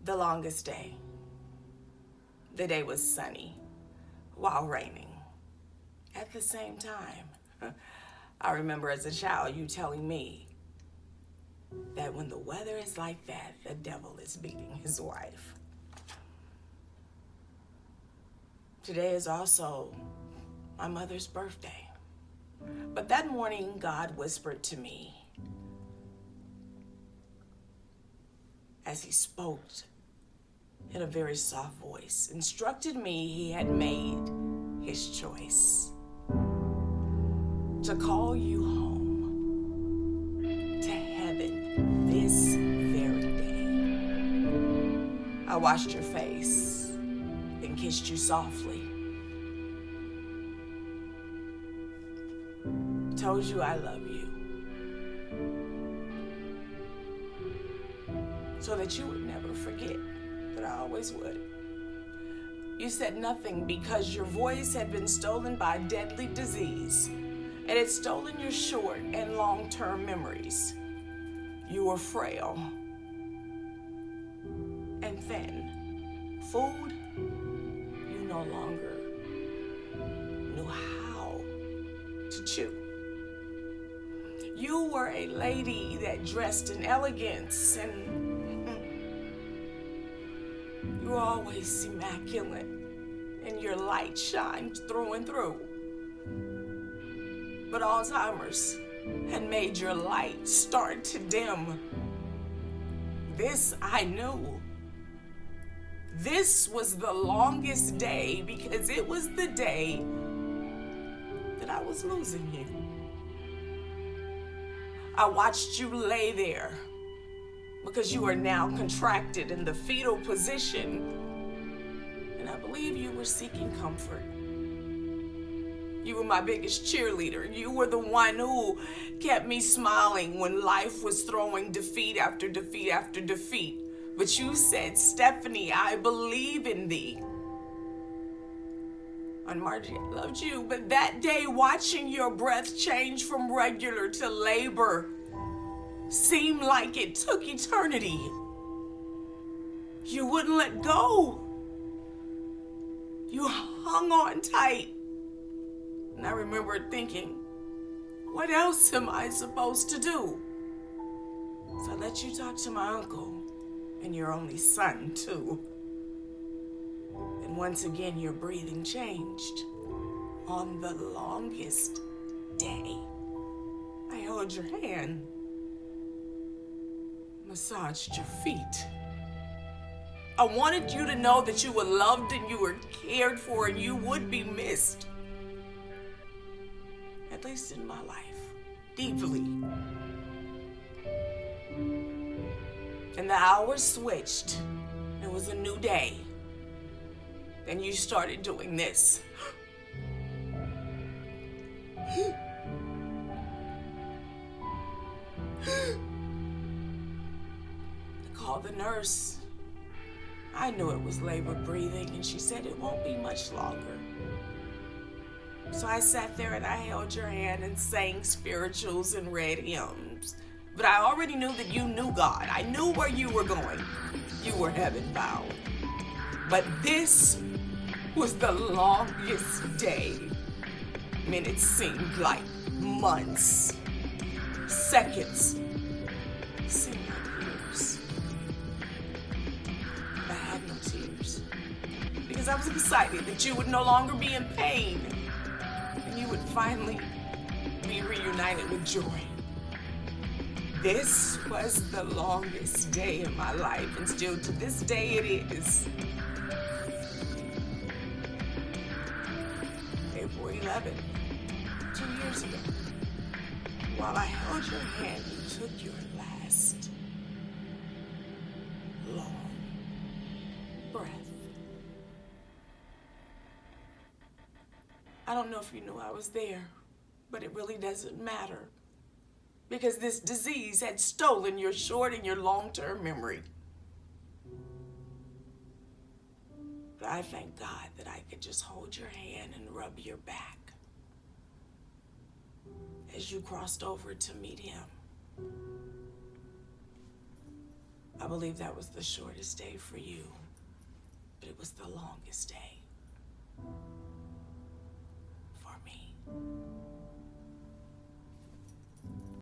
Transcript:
the longest day. The day was sunny while raining at the same time. I remember as a child you telling me that when the weather is like that, the devil is beating his wife. Today is also my mother's birthday. But that morning, God whispered to me as he spoke in a very soft voice, instructed me he had made his choice to call you home to heaven this very day. I washed your face, then kissed you softly. Told you I love you. So that you would never forget that I always would. You said nothing because your voice had been stolen by a deadly disease. It had stolen your short and long-term memories. You were frail and thin. Food, you no longer knew how to chew. You were a lady that dressed in elegance, and you were always immaculate, and your light shined through and through. But Alzheimer's had made your light start to dim. This I knew. This was the longest day because it was the day that I was losing you. I watched you lay there because you are now contracted in the fetal position, and I believe you were seeking comfort. You were my biggest cheerleader. You were the one who kept me smiling when life was throwing defeat after defeat after defeat. But you said, Stephanie, I believe in thee. And Margie, I loved you, but that day watching your breath change from regular to labor seemed like it took eternity. You wouldn't let go. You hung on tight. And I remember thinking, what else am I supposed to do? So I let you talk to my uncle and your only son too. And once again, your breathing changed. On the longest day, I held your hand, massaged your feet. I wanted you to know that you were loved and you were cared for and you would be missed. At least in my life, deeply. And the hours switched. It was a new day. Then you started doing this. I called the nurse. I knew it was labor breathing, and she said it won't be much longer. So I sat there and I held your hand and sang spirituals and read hymns. But I already knew that you knew God. I knew where you were going. You were heaven bound. But this was the longest day. Minutes seemed like months. Seconds seemed like years. I had no tears because I was excited that you would no longer be in pain and you would finally be reunited with joy. This was the longest day in my life, and still to this day it is. April 11, 2 years ago, while I held your hand, you took your last long breath. I don't know if you knew I was there, but it really doesn't matter. Because this disease had stolen your short and your long-term memory. But I thank God that I could just hold your hand and rub your back as you crossed over to meet him. I I believe that was the shortest day for you, but it was the longest day.